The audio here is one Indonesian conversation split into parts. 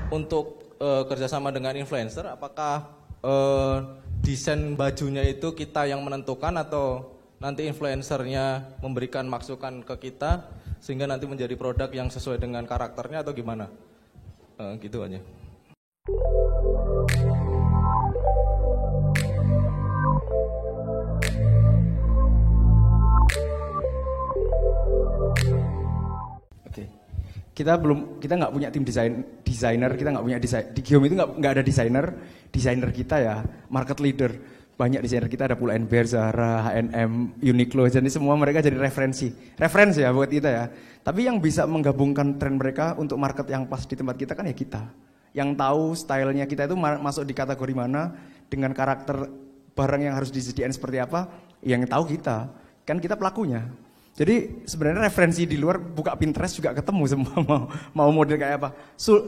untuk kerjasama dengan influencer, apakah desain bajunya itu kita yang menentukan atau nanti influencernya memberikan masukan ke kita sehingga nanti menjadi produk yang sesuai dengan karakternya atau gimana? Gitu aja. Kita nggak punya tim desainer, kita nggak punya desain di Giom itu nggak ada desainer kita ya market leader, banyak desainer kita, ada Pull & Bear, Zara, H&M, Uniqlo, jadi semua mereka jadi referensi ya buat kita ya. Tapi yang bisa menggabungkan tren mereka untuk market yang pas di tempat kita kan ya kita, yang tahu stylenya kita itu masuk di kategori mana dengan karakter barang yang harus disediakan seperti apa, yang tahu kita kan, kita pelakunya. Jadi sebenarnya referensi di luar, buka Pinterest juga ketemu semua mau model kayak apa.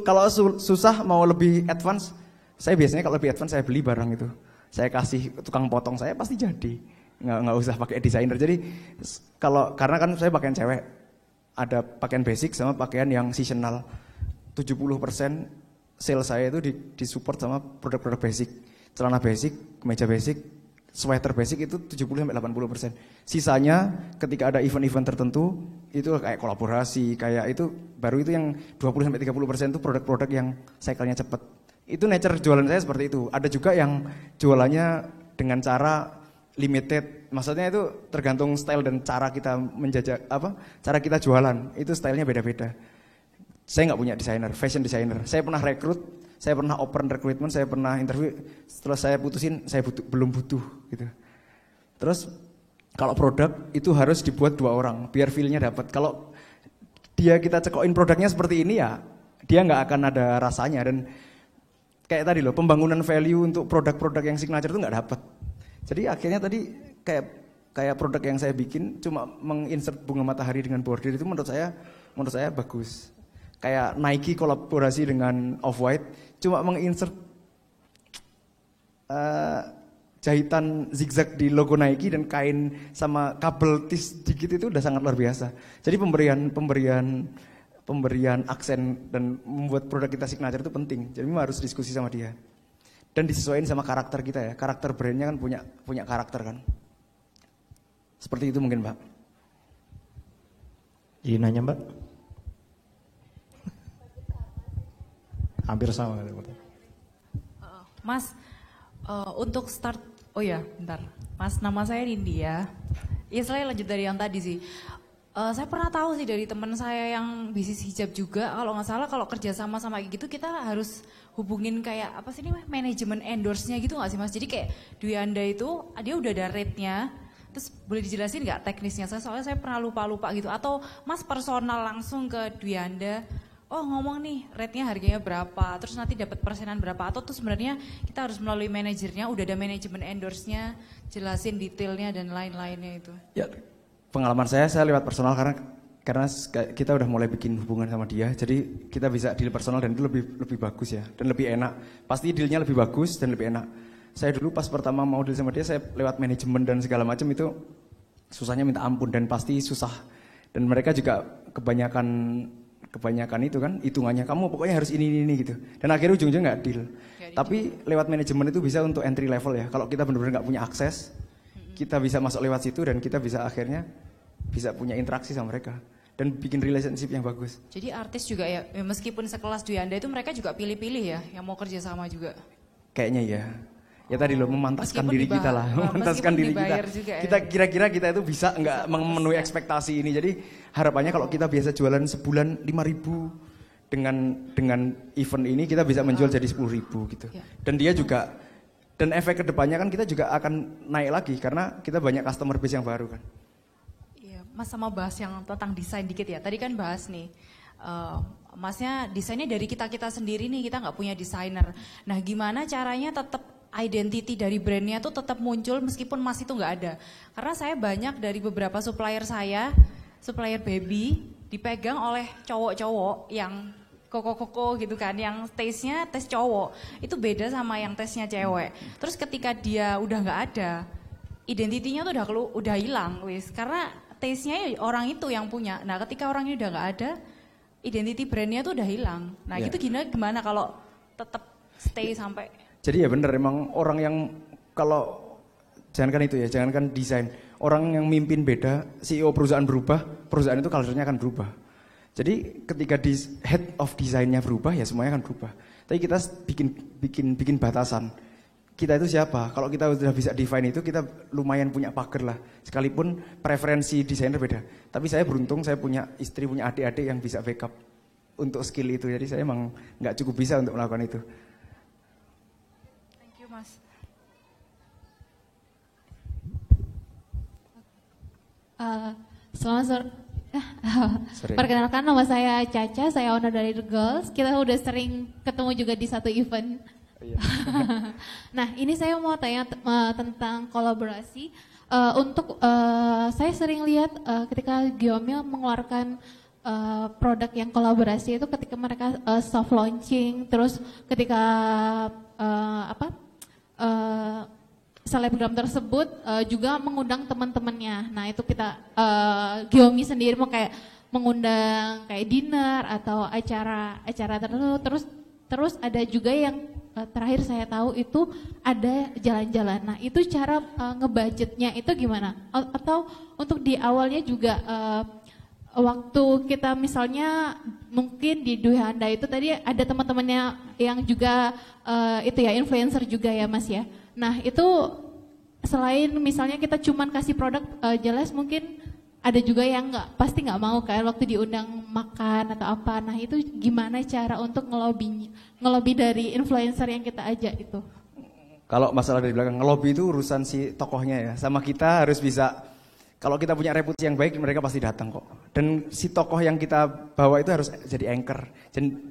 Kalau susah mau lebih advance, saya biasanya kalau lebih advance saya beli barang itu. Saya kasih tukang potong, saya pasti jadi. Nggak usah pakai desainer. Jadi karena kan saya pakaian cewek, ada pakaian basic sama pakaian yang seasonal. 70% sales saya itu disupport sama produk-produk basic. Celana basic, kemeja basic, sweater basic itu 70-80%. Sisanya ketika ada event-event tertentu itu kayak kolaborasi, kayak itu baru itu yang 20-30% itu produk-produk yang cycle-nya cepat. Itu nature jualan saya seperti itu. Ada juga yang jualannya dengan cara limited. Maksudnya itu tergantung style dan cara kita menjajak cara kita jualan. Itu stylenya beda-beda. Saya nggak punya desainer, fashion designer. Saya pernah rekrut, saya pernah open recruitment, saya pernah interview. Setelah saya putusin, saya belum butuh gitu. Terus kalau produk itu harus dibuat 2 orang biar feel-nya dapat. Kalau kita cekokin produknya seperti ini ya, dia nggak akan ada rasanya. Dan kayak tadi loh, pembangunan value untuk produk-produk yang signature itu nggak dapat. Jadi akhirnya tadi kayak produk yang saya bikin cuma menginsert bunga matahari dengan bordir itu menurut saya bagus. Kayak Nike kolaborasi dengan Off-White cuma menginsert jahitan zigzag di logo Nike dan kain sama kabel tis dikit itu udah sangat luar biasa. Jadi pemberian aksen dan membuat produk kita signature itu penting. Jadi memang harus diskusi sama dia. Dan disesuaikan sama karakter kita ya. Karakter brandnya kan punya karakter kan. Seperti itu mungkin, Mbak. Jadi nanya, Mbak. Hampir sama. Mas, untuk start, bentar. Mas, nama saya Nindya. Ya, saya lanjut dari yang tadi sih. Saya pernah tahu sih dari teman saya yang bisnis hijab juga, kalau nggak salah kalau kerja sama gitu kita harus hubungin kayak apa sih ini manajemen endorse-nya gitu nggak sih Mas? Jadi kayak Dwi Anda itu dia udah ada rate-nya, terus boleh dijelasin nggak teknisnya? Soalnya saya pernah lupa gitu. Atau Mas personal langsung ke Dwi Anda, ngomong nih rate-nya harganya berapa, terus nanti dapat persenan berapa, atau tuh sebenarnya kita harus melalui manajernya, udah ada manajemen endorse-nya, jelasin detailnya dan lain-lainnya itu. Ya, pengalaman saya lewat personal karena kita udah mulai bikin hubungan sama dia, jadi kita bisa deal personal dan itu lebih bagus ya, dan lebih enak. Pasti dealnya lebih bagus dan lebih enak. Saya dulu pas pertama mau deal sama dia, saya lewat manajemen dan segala macam itu susahnya minta ampun dan pasti susah. Dan mereka juga kebanyakan itu kan hitungannya, kamu pokoknya harus ini gitu. Dan akhirnya ujung-ujungnya nggak deal. Tapi lewat manajemen itu bisa untuk entry level ya. Kalau kita benar-benar nggak punya akses, kita bisa masuk lewat situ dan kita bisa akhirnya bisa punya interaksi sama mereka dan bikin relationship yang bagus. Jadi artis juga ya meskipun sekelas Dwi Anda itu mereka juga pilih-pilih ya yang mau kerja sama juga. Kayaknya ya. Ya tadi loh, memantaskan diri kita lah, memantaskan diri kita. Kita kira-kira kita itu bisa nggak memenuhi ekspektasi ini. Jadi harapannya kalau kita biasa jualan sebulan 5.000 dengan event ini kita bisa menjual jadi 10.000 gitu. Dan dia juga, dan efek kedepannya kan kita juga akan naik lagi karena kita banyak customer base yang baru kan. Iya, Mas sama bahas yang tentang desain dikit ya. Tadi kan bahas nih. Masnya desainnya dari kita sendiri nih, kita nggak punya desainer. Nah gimana caranya tetap identity dari brandnya tuh tetap muncul meskipun Mas itu nggak ada. Karena saya banyak dari beberapa supplier baby dipegang oleh cowok-cowok yang koko gitu kan, yang taste-nya taste cowok itu beda sama yang taste-nya cewek. Terus ketika dia udah nggak ada, identitinya tuh udah hilang wis, karena taste-nya orang itu yang punya. Nah ketika orang ini udah nggak ada, identity brandnya tuh udah hilang. Nah Iya. gitu gimana kalau tetap stay sampai? Jadi ya bener, emang orang yang kalau jangankan itu ya, jangankan desain, orang yang mimpin beda, CEO perusahaan berubah, perusahaan itu culture-nya akan berubah. Jadi ketika head of desainnya berubah, ya semuanya akan berubah. Tapi kita bikin batasan. Kita itu siapa? Kalau kita sudah bisa define itu, kita lumayan punya pagar lah. Sekalipun preferensi desainer beda. Tapi saya beruntung, saya punya istri, punya adik-adik yang bisa backup untuk skill itu. Jadi saya emang nggak cukup bisa untuk melakukan itu. Thank you Mas. Selamat sore. Sore. Perkenalkan, nama saya Caca, saya owner dari The Girls. Kita udah sering ketemu juga di satu event. Iya. Nah, ini saya mau tanya tentang kolaborasi. Saya sering lihat ketika Geomil mengeluarkan produk yang kolaborasi itu ketika mereka soft launching, terus ketika selebgram tersebut juga mengundang teman-temannya. Nah itu kita Giomi sendiri mau kayak mengundang kayak dinner atau acara tertentu. Terus ada juga yang terakhir saya tahu itu ada jalan-jalan. Nah itu cara ngebudgetnya itu gimana? Atau untuk di awalnya juga waktu kita misalnya mungkin di Dwi Handa itu tadi ada teman-temannya yang juga itu ya influencer juga ya Mas ya. Nah itu selain misalnya kita cuman kasih produk jelas, mungkin ada juga yang pasti nggak mau kan waktu diundang makan atau apa. Nah itu gimana cara untuk ngelobi dari influencer yang kita ajak itu? Kalau masalah dari belakang, ngelobi itu urusan si tokohnya ya. Sama kita harus bisa, kalau kita punya reputasi yang baik, mereka pasti datang kok. Dan si tokoh yang kita bawa itu harus jadi anchor.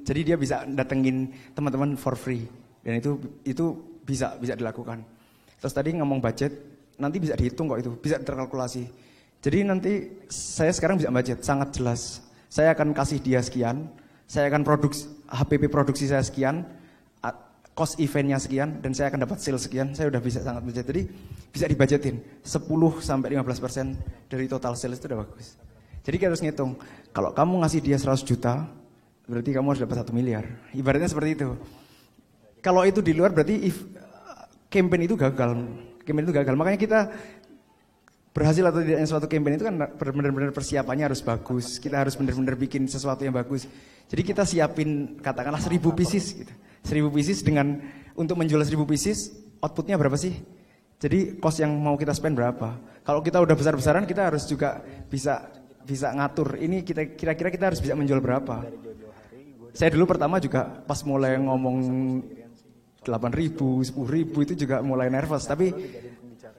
Jadi dia bisa datengin teman-teman for free. Dan itu bisa dilakukan. Terus tadi ngomong budget, nanti bisa dihitung kok itu, bisa terkalkulasi. Jadi nanti saya sekarang bisa budget, sangat jelas. Saya akan kasih dia sekian, saya akan HPP produksi saya sekian, cost eventnya sekian, dan saya akan dapat sales sekian. Saya udah bisa sangat budget. Jadi bisa dibudgetin 10-15% dari total sales itu udah bagus. Jadi kita harus ngitung, kalau kamu ngasih dia 100 juta, berarti kamu harus dapat 1 miliar. Ibaratnya seperti itu. Kalau itu di luar berarti campaign itu gagal. Makanya kita berhasil atau tidaknya suatu campaign itu kan benar-benar persiapannya harus bagus. Kita harus benar-benar bikin sesuatu yang bagus. Jadi kita siapin katakanlah 1000 pieces gitu. 1000 pieces dengan untuk menjual 1000 pieces, outputnya berapa sih? Jadi cost yang mau kita spend berapa? Kalau kita udah besar-besaran, kita harus juga bisa ngatur. Ini kira-kira kita harus bisa menjual berapa? Saya dulu pertama juga pas mulai ngomong 8.000, 10.000 itu juga mulai nervous. Tapi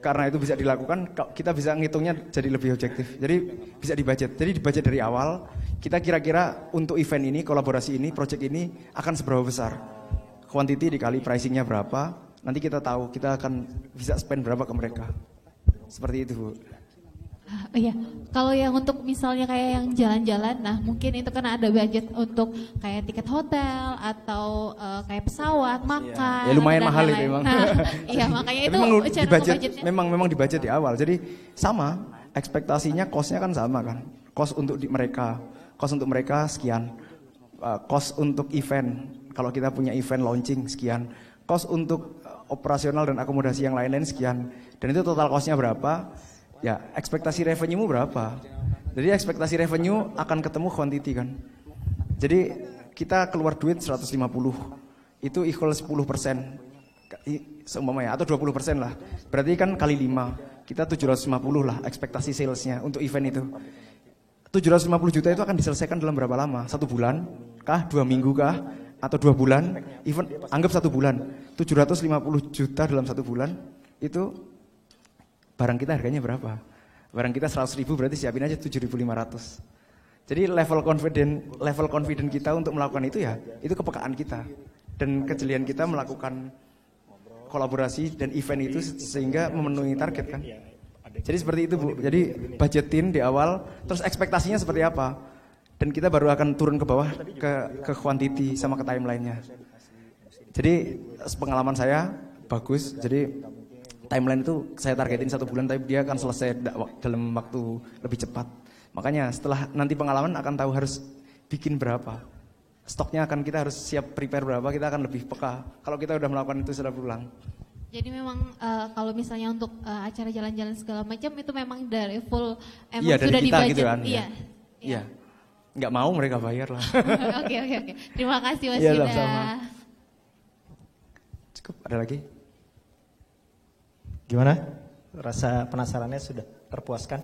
karena itu bisa dilakukan, kita bisa ngitungnya jadi lebih objektif. Jadi bisa dibudget. Jadi dibudget dari awal, kita kira-kira untuk event ini, kolaborasi ini, project ini akan seberapa besar. Quantity dikali pricingnya berapa, nanti kita tahu kita akan bisa spend berapa ke mereka. Seperti itu Bu. Oh iya, kalau yang untuk misalnya kayak yang jalan-jalan, nah mungkin itu kan ada budget untuk kayak tiket hotel atau kayak pesawat, makan. Ya lumayan dan mahal lain-lain. itu emang. Nah, iya makanya itu cara ngebudgetnya. Memang dibudget di awal. Jadi sama, ekspektasinya cost-nya kan sama kan. Cost untuk mereka sekian. Cost untuk event, kalau kita punya event launching sekian. Cost untuk operasional dan akomodasi yang lain-lain sekian. Dan itu total cost-nya berapa? Ya, ekspektasi revenue-mu berapa? Jadi ekspektasi revenue akan ketemu quantity kan. Jadi kita keluar duit 150, itu equal 10%, seumpamanya, atau 20% lah. Berarti kan kali 5, kita 750 lah ekspektasi salesnya untuk event itu. 750 juta itu akan diselesaikan dalam berapa lama? 1 bulan kah? 2 minggu kah? Atau 2 bulan? Event, anggap 1 bulan. 750 juta dalam 1 bulan, itu barang kita harganya berapa? Barang kita 100.000 berarti siapin aja 7.500. Jadi level confident kita untuk melakukan itu ya, itu kepekaan kita. Dan kejelian kita melakukan kolaborasi dan event itu sehingga memenuhi target kan. Jadi seperti itu Bu, jadi budgetin di awal, terus ekspektasinya seperti apa. Dan kita baru akan turun ke bawah ke quantity sama ke timeline-nya. Jadi pengalaman saya bagus, jadi timeline itu saya targetin 1 bulan, tapi dia akan selesai dalam waktu lebih cepat. Makanya setelah nanti pengalaman akan tahu harus bikin berapa. Stoknya akan kita harus siap prepare berapa, kita akan lebih peka kalau kita udah melakukan itu secara berulang. Jadi memang kalau misalnya untuk acara jalan-jalan segala macam itu memang dari full emang Iya, dari sudah kita di budget. gitu kan, Iya. Iya. Nggak mau mereka bayar lah. Oke. Terima kasih Mas Iya, Yuda. sama-sama. Cukup, ada lagi? Gimana? Rasa penasarannya sudah terpuaskan?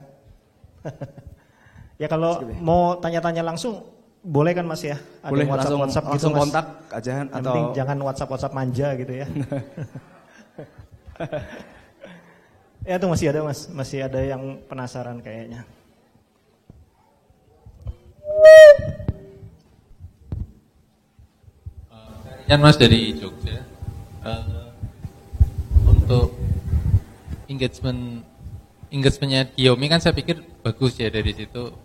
Ya kalau mau tanya-tanya langsung boleh kan Mas ya? Ada Boleh, WhatsApp gitu, langsung Mas. kontak aja Yang atau penting jangan WhatsApp manja gitu ya. Ya itu masih ada Mas, masih ada yang penasaran kayaknya. Yan Mas dari Jogja. Untuk engagementnya Xiaomi kan saya pikir bagus ya dari situ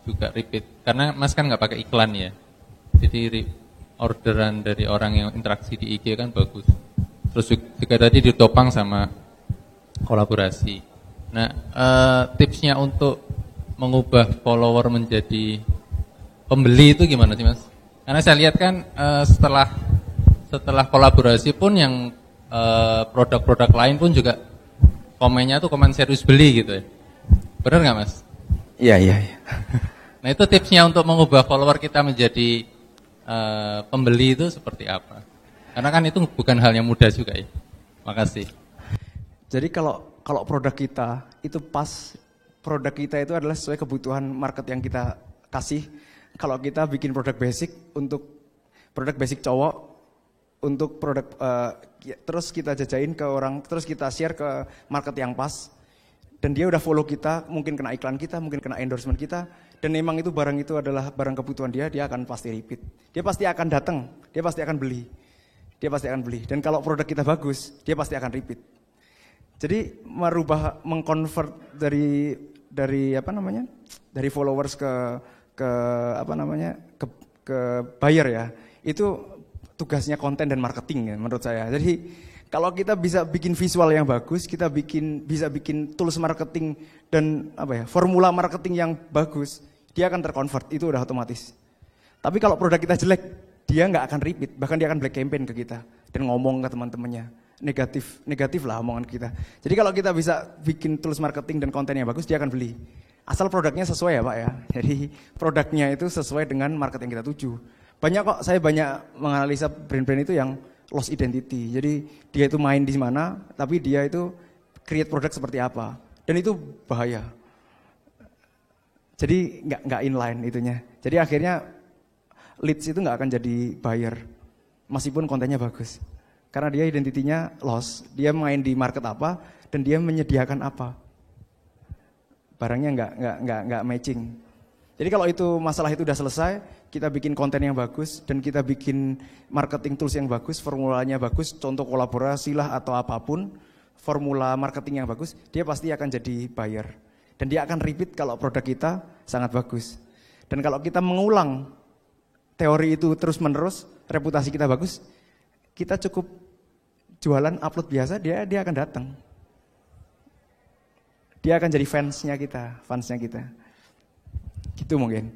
juga repeat karena Mas kan nggak pakai iklan ya. Jadi orderan dari orang yang interaksi di IG kan bagus. Terus juga tadi ditopang sama kolaborasi. Nah, tipsnya untuk mengubah follower menjadi pembeli itu gimana sih Mas? Karena saya lihat kan setelah kolaborasi pun yang produk-produk lain pun juga komennya tuh komen serius beli gitu ya. Benar nggak Mas? Iya. Nah itu tipsnya untuk mengubah follower kita menjadi pembeli itu seperti apa? Karena kan itu bukan hal yang mudah juga ya. Makasih. Jadi kalau produk kita itu pas, produk kita itu adalah sesuai kebutuhan market yang kita kasih. Kalau kita bikin produk basic untuk produk basic cowok, untuk produk terus kita jajain ke orang, terus kita share ke market yang pas, dan dia udah follow kita, mungkin kena iklan kita, mungkin kena endorsement kita, dan memang itu barang itu adalah barang kebutuhan dia akan pasti repeat. Dia pasti akan datang, dia pasti akan beli. Dan kalau produk kita bagus, dia pasti akan repeat. Jadi mengconvert dari followers ke buyer ya, itu tugasnya konten dan marketing ya menurut saya. Jadi kalau kita bisa bikin visual yang bagus, kita bisa bikin tools marketing dan formula marketing yang bagus, dia akan terconvert, itu udah otomatis. Tapi kalau produk kita jelek, dia nggak akan repeat, bahkan dia akan black campaign ke kita dan ngomong ke teman-temannya. Negatif lah omongan kita. Jadi kalau kita bisa bikin tools marketing dan konten yang bagus, dia akan beli. Asal produknya sesuai ya Pak ya. Jadi produknya itu sesuai dengan market yang kita tuju. Saya banyak menganalisa brand-brand itu yang lost identity. Jadi dia itu main di mana, tapi dia itu create produk seperti apa. Dan itu bahaya. Jadi nggak inline itunya. Jadi akhirnya leads itu nggak akan jadi buyer, meskipun kontennya bagus. Karena dia identitinya lost, dia main di market apa dan dia menyediakan apa, barangnya nggak matching. Jadi kalau itu masalah itu udah selesai, kita bikin konten yang bagus dan kita bikin marketing tools yang bagus, formulanya bagus, contoh kolaborasi lah atau apapun, formula marketing yang bagus, dia pasti akan jadi buyer dan dia akan repeat kalau produk kita sangat bagus. Dan kalau kita mengulang teori itu terus menerus, reputasi kita bagus, kita cukup jualan upload biasa, dia akan datang. Dia akan jadi fansnya kita. Gitu mungkin.